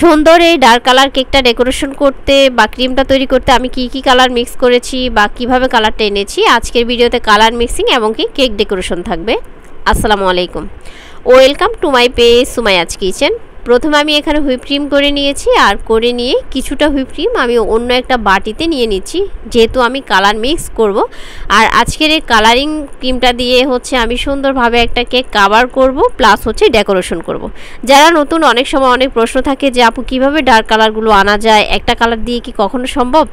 সুন্দর এই dark colour কেকটা ডেকোরেশন করতে বা ক্রিমটা তৈরি করতে আমি কি কালার মিক্স করেছি বা কিভাবে কালারটা এনেছি আজকের ভিডিওতে কালার মিক্সিং এবং কি কেক ডেকোরেশন থাকবে। আসসালামু আলাইকুম, welcome to my page Sumaiya's kitchen. প্রথমে আমি এখানে হুইপ ক্রিম করে নিয়েছি, আর করে নিয়ে কিছুটা হুইপ ক্রিম আমি অন্য একটা বাটিতে নিয়ে নিচ্ছি, যেহেতু আমি কালার মিক্স করব। আর আজকের এই কালারিং ক্রিমটা দিয়ে হচ্ছে আমি সুন্দরভাবে একটা কেক কাভার করব, প্লাস হচ্ছে ডেকোরেশন করব। যারা নতুন, অনেক সময় অনেক প্রশ্ন থাকে যে আপু কিভাবে ডার্ক কালারগুলো আনা যায়, একটা কালার দিয়ে কি কখনো সম্ভব?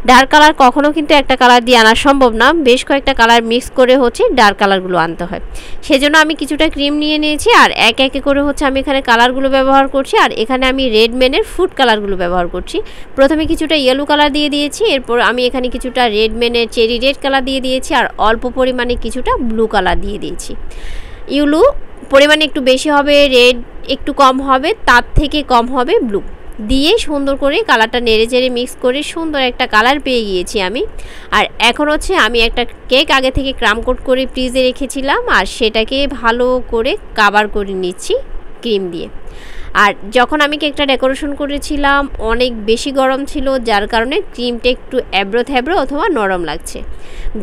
ডার্ক কালার কখনো কিন্তু একটা কালার দিয়ে আনা সম্ভব না, বেশ কয়েকটা কালার মিক্স করে হচ্ছে ডার্ক কালারগুলো আনতে হয়। সেজন্য আমি কিছুটা ক্রিম নিয়ে নিয়েছি, আর একে একে করে হচ্ছে আমি এখানে কালারগুলো ব্যবহার করছি। আর এখানে আমি রেডম্যানের ফুড কালারগুলো ব্যবহার করছি। প্রথমে কিছুটা ইয়েলো কালার দিয়ে দিয়েছি, এরপর আমি এখানে কিছুটা রেডম্যানের চেরি রেড কালার দিয়ে দিয়েছি, আর অল্প পরিমাণে কিছুটা ব্লু কালার দিয়ে দিয়েছি। ইয়েলো পরিমাণে একটু বেশি হবে, রেড একটু কম হবে, তার থেকে কম হবে ব্লু দিয়ে সুন্দর করে কালারটা নেড়ে চেড়ে মিক্স করে সুন্দর একটা কালার পেয়ে গিয়েছি আমি। আর এখন হচ্ছে আমি একটা কেক আগে থেকে ক্রাম কোট করে ফ্রিজে রেখেছিলাম, আর সেটাকে ভালো করে কাভার করে নিচ্ছি ক্রিম দিয়ে। আর যখন আমি কেকটা ডেকোরেশন করেছিলাম অনেক বেশি গরম ছিল, যার কারণে ক্রিমটা একটু এবড়ো থ্যাবড়ো অথবা নরম লাগছে।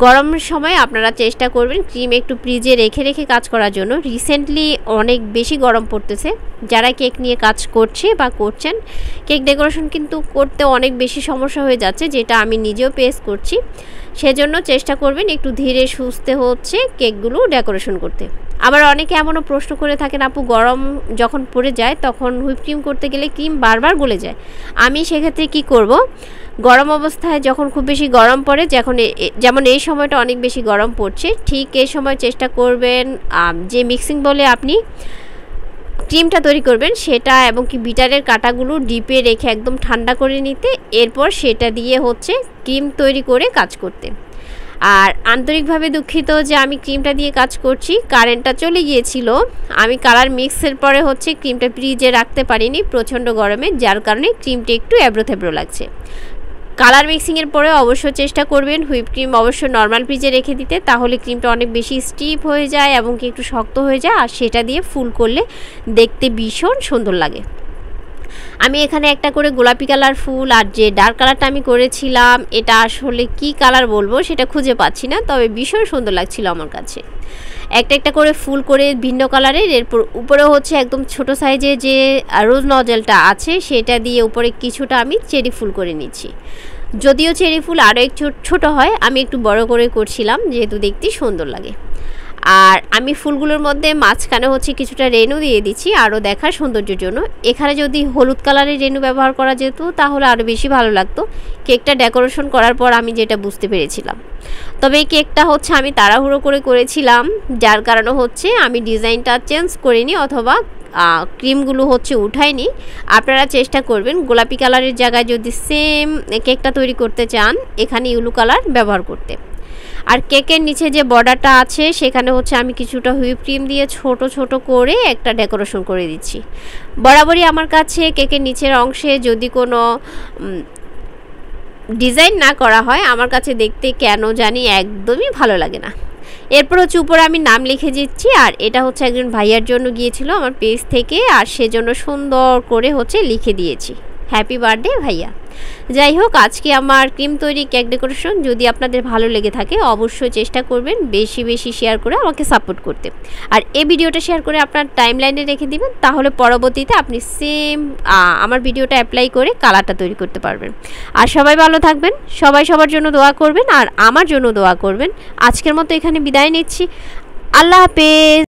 গরমের সময় আপনারা চেষ্টা করবেন ক্রিম একটু ফ্রিজে রেখে রেখে কাজ করার জন্য। রিসেন্টলি অনেক বেশি গরম পড়তেছে, যারা কেক নিয়ে কাজ করছে বা করছেন, কেক ডেকোরেশন কিন্তু করতে অনেক বেশি সমস্যা হয়ে যাচ্ছে, যেটা আমি নিজেও ফেস করছি। সেজন্য চেষ্টা করবেন একটু ধীরে সুস্থে হচ্ছে কেকগুলো ডেকোরেশন করতে। আবার অনেকে এমনও প্রশ্ন করে থাকেন আপু গরম যখন পড়ে যায় তখন হুইপ ক্রিম করতে গেলে ক্রিম বারবার গলে যায়। আমি সেক্ষেত্রে কি করব, গরম অবস্থায় যখন খুব বেশি গরম পড়ে, যেমন এই সময়টা অনেক বেশি গরম পড়ছে, ঠিক এই সময় চেষ্টা করবেন যে মিক্সিং বলে আপনি ক্রিমটা তৈরি করবেন সেটা এবং কি বিটারের কাঁটাগুলো ডিপে রেখে একদম ঠান্ডা করে নিতে, এরপর সেটা দিয়ে হচ্ছে ক্রিম তৈরি করে কাজ করতে। আর আন্তরিকভাবে দুঃখিত যে আমি ক্রিমটা দিয়ে কাজ করছি, কারেন্টটা চলে গিয়েছিল। আমি কালার মিক্সের পরে হচ্ছে ক্রিমটা ফ্রিজে রাখতে পারিনি প্রচণ্ড গরমে, যার কারণে ক্রিমটা একটু এবড়ো থেবড়ো লাগছে। কালার মিক্সিংয়ের পরে অবশ্যই চেষ্টা করবেন হুইপ ক্রিম অবশ্যই নর্মাল ফ্রিজে রেখে দিতে, তাহলে ক্রিমটা অনেক বেশি স্টিফ হয়ে যায় এবং কি একটু শক্ত হয়ে যায়, আর সেটা দিয়ে ফুল করলে দেখতে ভীষণ সুন্দর লাগে। আমি এখানে একটা করে গোলাপি কালার ফুল, আর যে ডার্ক কালারটা আমি করেছিলাম এটা আসলে কি কালার বলবো সেটা খুঁজে পাচ্ছি না, তবে ভীষণ সুন্দর লাগছিল আমার কাছে। একটা একটা করে ফুল করে ভিন্ন কালারের, এরপর উপরে হচ্ছে একদম ছোট সাইজে যে রোজ নজেলটা আছে সেটা দিয়ে উপরে কিছুটা আমি চেরি ফুল করে নিচ্ছি। যদিও চেরি ফুল আরও একটু ছোট হয়, আমি একটু বড় করে করছিলাম যেহেতু দেখতে সুন্দর লাগে। আর আমি ফুলগুলোর মধ্যে মাঝখানে হচ্ছে কিছুটা রেনু দিয়ে দিচ্ছি আরও দেখার সৌন্দর্যের জন্য। এখানে যদি হলুদ কালারের রেনু ব্যবহার করা যেত তাহলে আরও বেশি ভালো লাগতো, কেকটা ডেকোরেশন করার পর আমি যেটা বুঝতে পেরেছিলাম। তবে এই কেকটা হচ্ছে আমি তাড়াহুড়ো করে করেছিলাম, যার কারণে হচ্ছে আমি ডিজাইনটা চেঞ্জ করিনি অথবা ক্রিমগুলো হচ্ছে উঠাইনি। আপনারা চেষ্টা করবেন গোলাপি কালারের জায়গায় যদি সেম কেকটা তৈরি করতে চান এখানে ইয়েলো কালার ব্যবহার করতে। আর কেকের নিচে যে বর্ডারটা আছে সেখানে হচ্ছে আমি কিছুটা হুইপ ক্রিম দিয়ে ছোট ছোট করে একটা ডেকোরেশন করে দিচ্ছি। বরাবরই আমার কাছে কেকের নিচের অংশে যদি কোনো ডিজাইন না করা হয় আমার কাছে দেখতে কেন জানি একদমই ভালো লাগে না। এরপর হচ্ছে উপরে আমি নাম লিখে দিচ্ছি, আর এটা হচ্ছে একজন ভাইয়ার জন্য গিয়েছিল আমার পেজ থেকে, আর সেজন্য সুন্দর করে হচ্ছে লিখে দিয়েছি হ্যাপি বার্থডে ভাইয়া। যাই হোক, আজকে আমার ক্রিম তৈরি কেক ডেকোরেশন যদি আপনাদের ভালো লেগে থাকে অবশ্যই চেষ্টা করবেন বেশি বেশি শেয়ার করে আমাকে সাপোর্ট করতে। আর এই ভিডিওটা শেয়ার করে আপনার টাইমলাইনে রেখে দিবেন, তাহলে পরবর্তীতে আপনি সেম আমার ভিডিওটা অ্যাপ্লাই করে কালারটা তৈরি করতে পারবেন। আর সবাই ভালো থাকবেন, সবাই সবার জন্য দোয়া করবেন, আর আমার জন্য দোয়া করবেন। আজকের মতো এখানে বিদায় নিচ্ছি, আল্লাহ হাফেজ।